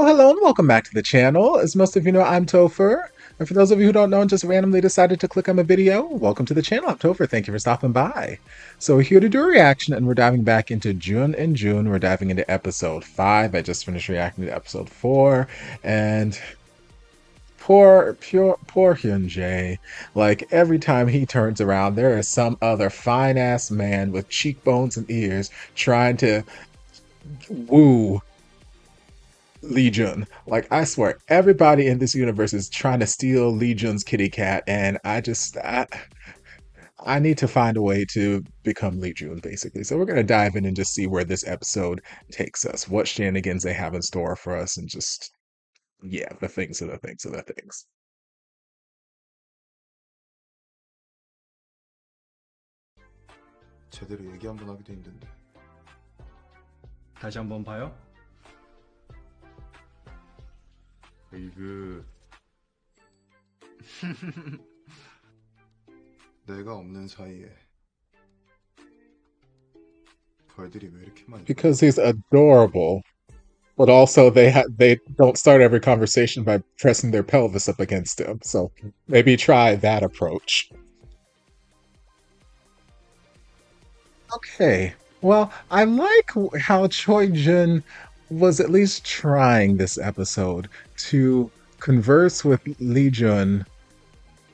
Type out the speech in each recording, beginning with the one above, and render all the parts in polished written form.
Hello, and welcome back to the channel. As most of you know, I'm Topher. And for those of you who don't know and just randomly decided to click on my video, welcome to the channel. I'm Topher. Thank you for stopping by. So we're here to do a reaction, and we're diving back into Jun and June. We're diving into episode 5. I just finished reacting to episode 4, and poor Hyun Jae. Like, every time he turns around, there is some other fine-ass man with cheekbones and ears trying to woo Lee Jun. Like, I swear, everybody in this universe is trying to steal Lee Jun's kitty cat, and I need to find a way to become Lee Jun, basically. So we're gonna dive in and just see where this episode takes us, what shenanigans they have in store for us, and just yeah, the things of the things of the things. 제대로 얘기 한번 하기도 힘든데. 다시 한번 봐요. 이그 내가 없는 사이에 벌들이 왜 이렇게 많이 Because he's adorable, but also they don't start every conversation by pressing their pelvis up against him. So maybe try that approach. Okay. Well, I like how Choi Jun was at least trying this episode to converse with Lee Jun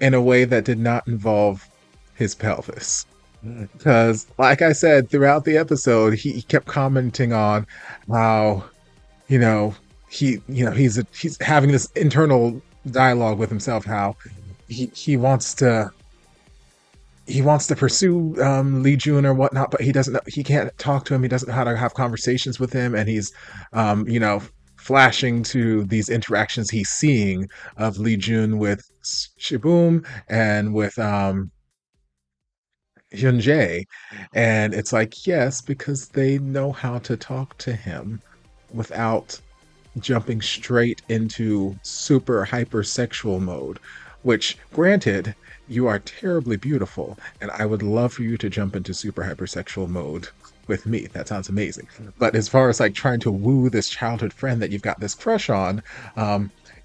in a way that did not involve his pelvis. Because, like I said, throughout the episode, he kept commenting on how, you know, he's having this internal dialogue with himself, how he wants to pursue Lee Jun or whatnot, but he doesn't know, he can't talk to him. He doesn't know how to have conversations with him, and he's flashing to these interactions he's seeing of Lee Jun with Shiboom and with Hyun Jae, and it's like, yes, because they know how to talk to him without jumping straight into super hypersexual mode, which, granted, you are terribly beautiful, and I would love for you to jump into super hypersexual mode with me. That sounds amazing. But as far as like trying to woo this childhood friend that you've got this crush on,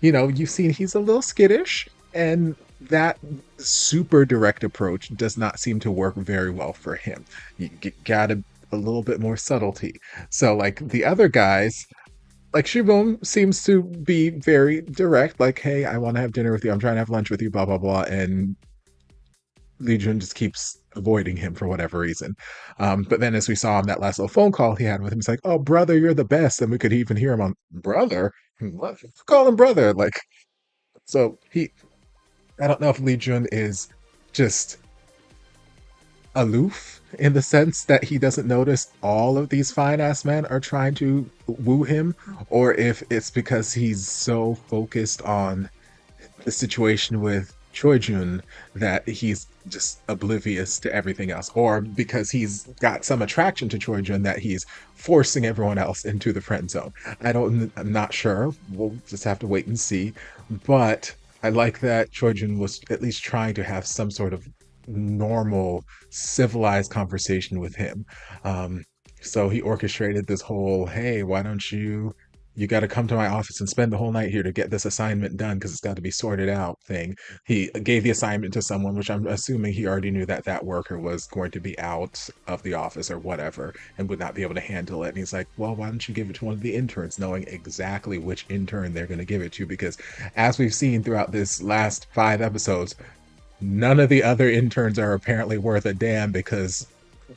you've seen he's a little skittish, and that super direct approach does not seem to work very well for him. You gotta a little bit more subtlety. So like the other guys, like Shibum seems to be very direct, like, hey, I want to have dinner with you, I'm trying to have lunch with you, blah blah blah, and Lee Jun just keeps avoiding him for whatever reason. But then, as we saw in that last little phone call he had with him, he's like, "Oh, brother, you're the best," and we could even hear him on brother. What? Call him brother, like. So he, I don't know if Lee Jun is just aloof in the sense that he doesn't notice all of these fine ass men are trying to woo him, or if it's because he's so focused on the situation with Choi Jun that he's just oblivious to everything else, or because he's got some attraction to Choi Jun that he's forcing everyone else into the friend zone. I'm not sure. We'll just have to wait and see. But I like that Choi Jun was at least trying to have some sort of normal, civilized conversation with him. So he orchestrated this whole, hey, why don't you got to come to my office and spend the whole night here to get this assignment done because it's got to be sorted out thing. He gave the assignment to someone, which I'm assuming he already knew that that worker was going to be out of the office or whatever and would not be able to handle it. And he's like, well, why don't you give it to one of the interns, knowing exactly which intern they're going to give it to? Because as we've seen throughout this last 5 episodes, none of the other interns are apparently worth a damn because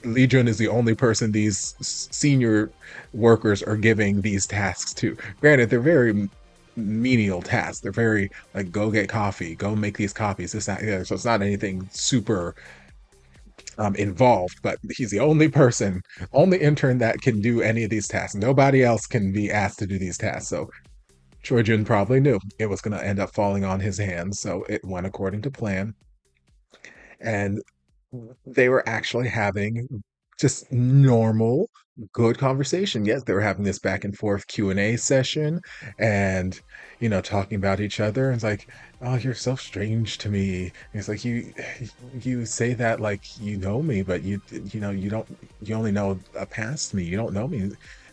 Lee Jun is the only person these senior workers are giving these tasks to. Granted, they're very menial tasks. They're very like, go get coffee, go make these copies, this, that, yeah. So it's not anything super involved, but he's the only person, only intern that can do any of these tasks. Nobody else can be asked to do these tasks. So Choi Jun probably knew it was going to end up falling on his hands. So it went according to plan. And they were actually having just normal, good conversation. Yes, they were having this back and forth Q&A session and, talking about each other. And it's like, oh, you're so strange to me. And it's like, you say that like you know me, but you only know past me. You don't know me.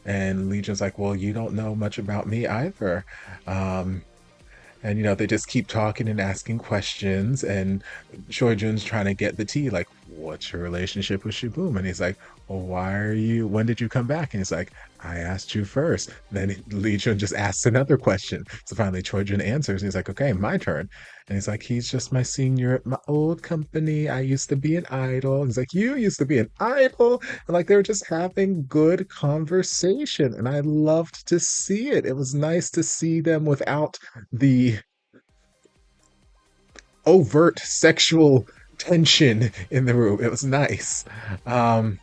And Lee Jun's like, well, you don't know much about me either. Um, and they just keep talking and asking questions, and Choi Jun's trying to get the tea, like, what's your relationship with Shiboom? And he's like, well, when did you come back? And he's like, I asked you first. Then Lee Jun just asks another question. So finally Choi Jun answers, and he's like, okay, my turn. And he's like, he's just my senior at my old company. I used to be an idol. And he's like, you used to be an idol? And like, they were just having good conversation, and I loved to see it. It was nice to see them without the overt sexual tension in the room. It was nice. Um,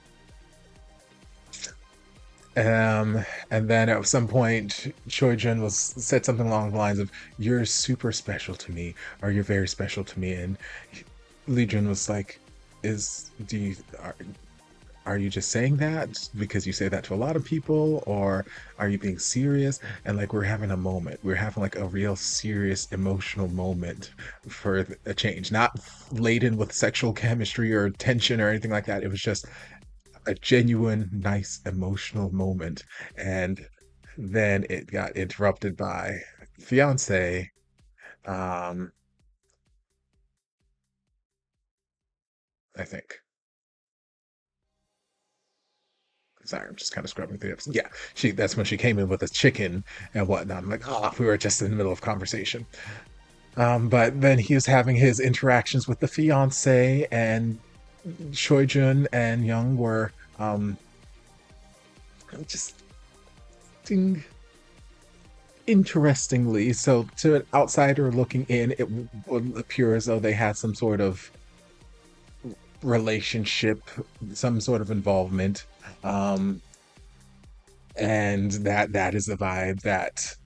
and then at some point, Choi Jun was said something along the lines of "You're super special to me," or "You're very special to me," and Lee Jun was like, "Is do you are you just saying that because you say that to a lot of people, or are you being serious?" And like, we're having a moment, we're having like a real serious emotional moment for a change, not laden with sexual chemistry or tension or anything like that. It was just a genuine nice emotional moment. And then it got interrupted by fiance. um I think, sorry, I'm just kind of scrubbing through it. Yeah, she that's when she came in with a chicken and whatnot. I'm like, oh, we were just in the middle of conversation. But then he was having his interactions with the fiance, and Choi Jun and Young were just interestingly. So to an outsider looking in, it would appear as though they had some sort of relationship, some sort of involvement. Um, and that is the vibe that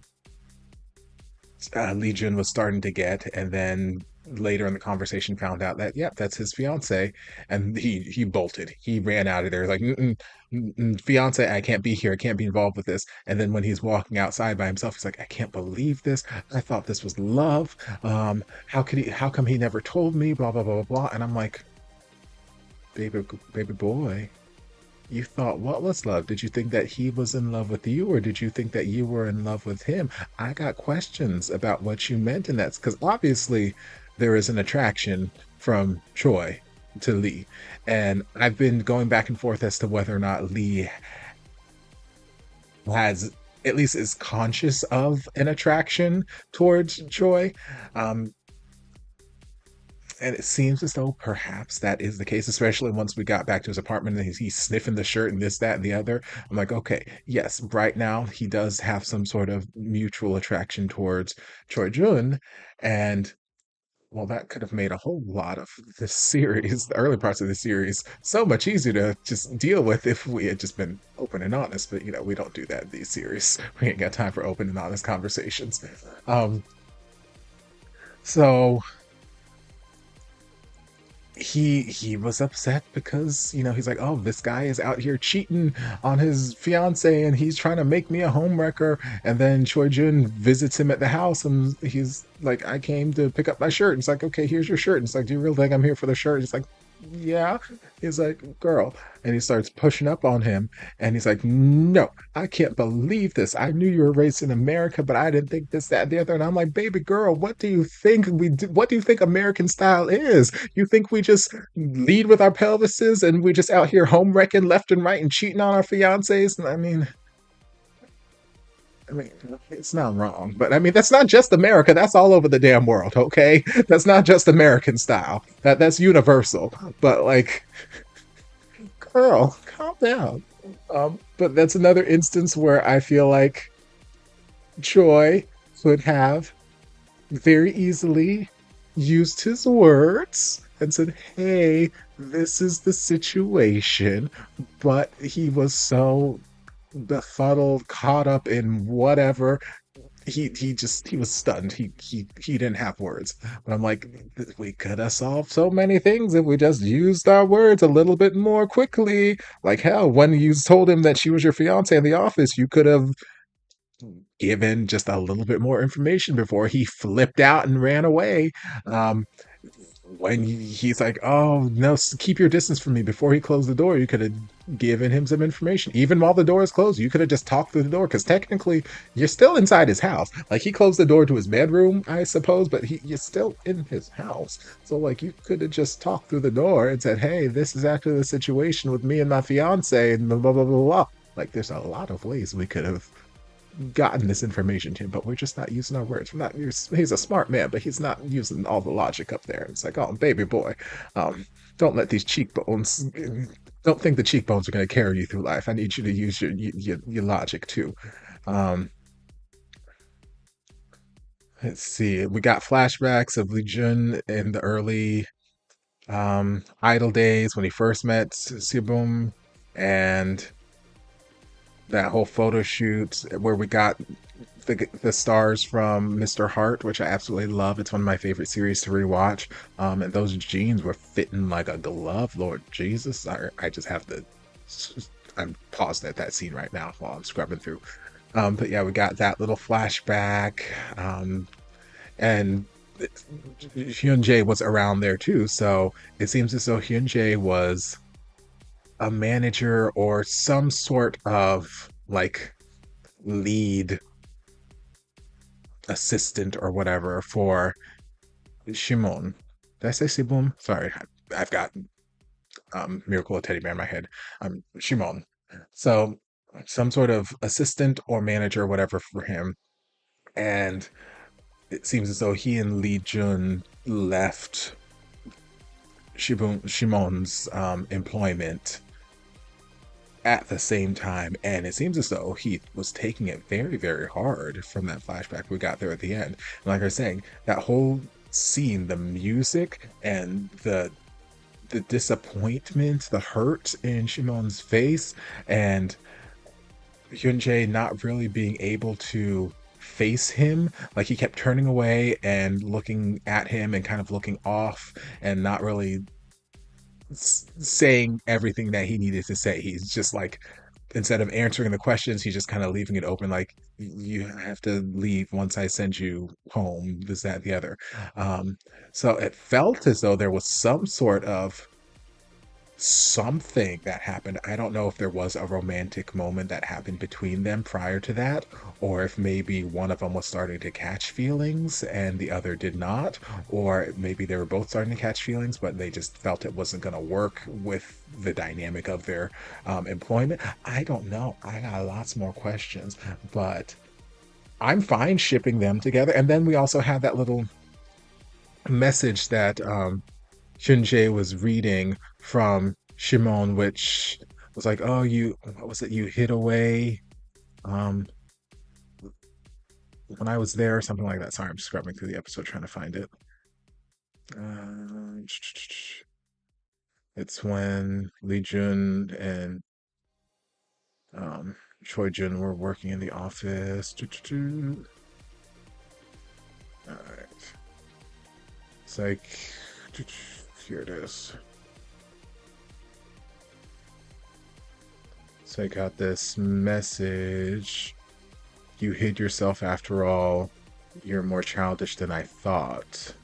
Legion was starting to get. And then later in the conversation, found out that, yeah, that's his fiance, and he bolted. He ran out of there like, mm-mm, mm-mm, fiance, I can't be here. I can't be involved with this. And then when he's walking outside by himself, he's like, I can't believe this. I thought this was love. How could he? How come he never told me? Blah blah blah blah blah. And I'm like, baby boy, you thought what was love? Did you think that he was in love with you, or did you think that you were in love with him? I got questions about what you meant in that, because obviously there is an attraction from Choi to Lee. And I've been going back and forth as to whether or not Lee has, at least is conscious of an attraction towards Choi. Um, and it seems as though perhaps that is the case, especially once we got back to his apartment and he's sniffing the shirt and this, that, and the other. I'm like, okay, yes, right now he does have some sort of mutual attraction towards Choi Jun. And well, that could have made a whole lot of this series, the early parts of the series, so much easier to just deal with if we had just been open and honest. But we don't do that in these series. We ain't got time for open and honest conversations. Um, so he was upset because he's like, oh, this guy is out here cheating on his fiance and he's trying to make me a homewrecker. And then Choi Jun visits him at the house, and he's like, I came to pick up my shirt. And it's like, okay, here's your shirt. And it's like, do you really think I'm here for the shirt? And he's like, yeah. He's like, girl. And he starts pushing up on him, and he's like, no, I can't believe this. I knew you were raised in America, but I didn't think this, that, and the other. And I'm like, baby girl, what do you think we do? What do you think American style is? You think we just lead with our pelvises and we just out here home wrecking left and right and cheating on our fiancés? And I mean, it's not wrong, but I mean, that's not just America. That's all over the damn world. Okay, that's not just American style. That's universal. But like, girl, calm down. But that's another instance where I feel like Choi could have very easily used his words and said, hey, this is the situation. But he was so befuddled, caught up in whatever. He was stunned. He didn't have words. But I'm like, we could have solved so many things if we just used our words a little bit more quickly. Like, hell, when you told him that she was your fiance in the office, you could have given just a little bit more information before he flipped out and ran away. Um, when he's like, "Oh no, keep your distance from me." Before he closed the door, you could have given him some information. Even while the door is closed, you could have just talked through the door because technically you're still inside his house. Like he closed the door to his bedroom, I suppose, but you're still in his house. So like you could have just talked through the door and said, "Hey, this is actually the situation with me and my fiance," and blah blah blah blah blah. Like there's a lot of ways we could have gotten this information to him, but we're just not using our words. We're not. He's a smart man, but he's not using all the logic up there. It's like, oh, baby boy, um, don't let these cheekbones. Don't think the cheekbones are going to carry you through life. I need you to use your logic too. Um, let's see. We got flashbacks of Lee Jun in the early idol days when he first met Seop, and that whole photo shoot where we got the stars from Mr. Heart, which I absolutely love. It's one of my favorite series to rewatch. And those jeans were fitting like a glove. Lord Jesus, I just have to. I'm paused at that scene right now while I'm scrubbing through. But yeah, we got that little flashback, and Hyun Jae was around there too. So it seems as though Hyun Jae was a manager or some sort of like lead assistant or whatever for Shimon. Did I say Sibum? Sorry, I've got Miracle of Teddy Bear in my head. Shimon. So some sort of assistant or manager or whatever for him. And it seems as though he and Lee Jun left Shimon's employment at the same time, and it seems as though he was taking it very, very hard from that flashback we got there at the end. And like I was saying, that whole scene, the music and the disappointment, the hurt in Shimon's face, and Hyunjae not really being able to face him. Like he kept turning away and looking at him and kind of looking off and not really saying everything that he needed to say. He's just like, instead of answering the questions, he's just kind of leaving it open, like, you have to leave once I send you home, this, that, the other. So it felt as though there was some sort of something that happened. I don't know if there was a romantic moment that happened between them prior to that, or if maybe one of them was starting to catch feelings and the other did not, or maybe they were both starting to catch feelings, but they just felt it wasn't going to work with the dynamic of their employment. I don't know. I got lots more questions, but I'm fine shipping them together. And then we also had that little message that Shinjae was reading from Shimon, which was like, "Oh, what was it? You hid away um, when I was there," or something like that. Sorry, I'm scrubbing through the episode trying to find it. Uh, it's when Lee Jun and Choi Jun were working in the office. All right, it's like here it is. So I got this message. You hid yourself after all. You're more childish than I thought.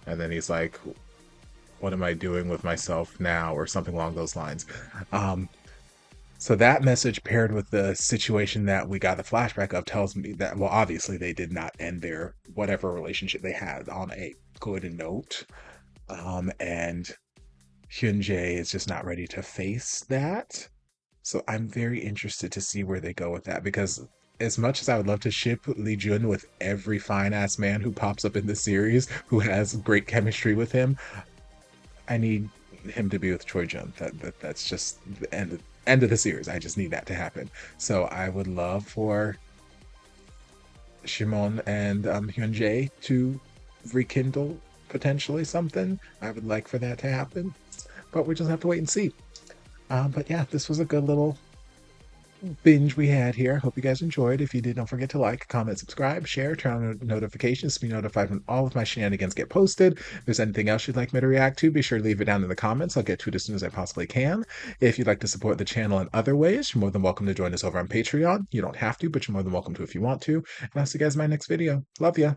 And then he's like, what am I doing with myself now? Or something along those lines. Um, so that message paired with the situation that we got the flashback of tells me that, well, obviously they did not end their whatever relationship they had on a good note. And Hyunjae is just not ready to face that. So I'm very interested to see where they go with that, because as much as I would love to ship Lee Jun with every fine ass man who pops up in the series who has great chemistry with him, I need him to be with Choi Jun. That's just the end of the series. I just need that to happen. So I would love for Shimon and Hyun Jae to rekindle potentially something. I would like for that to happen, but we just have to wait and see. But yeah, this was a good little binge we had here. Hope you guys enjoyed. If you did, don't forget to like, comment, subscribe, share, turn on notifications to be notified when all of my shenanigans get posted. If there's anything else you'd like me to react to, be sure to leave it down in the comments. I'll get to it as soon as I possibly can. If you'd like to support the channel in other ways, you're more than welcome to join us over on Patreon. You don't have to, but you're more than welcome to if you want to. And I'll see you guys in my next video. Love ya.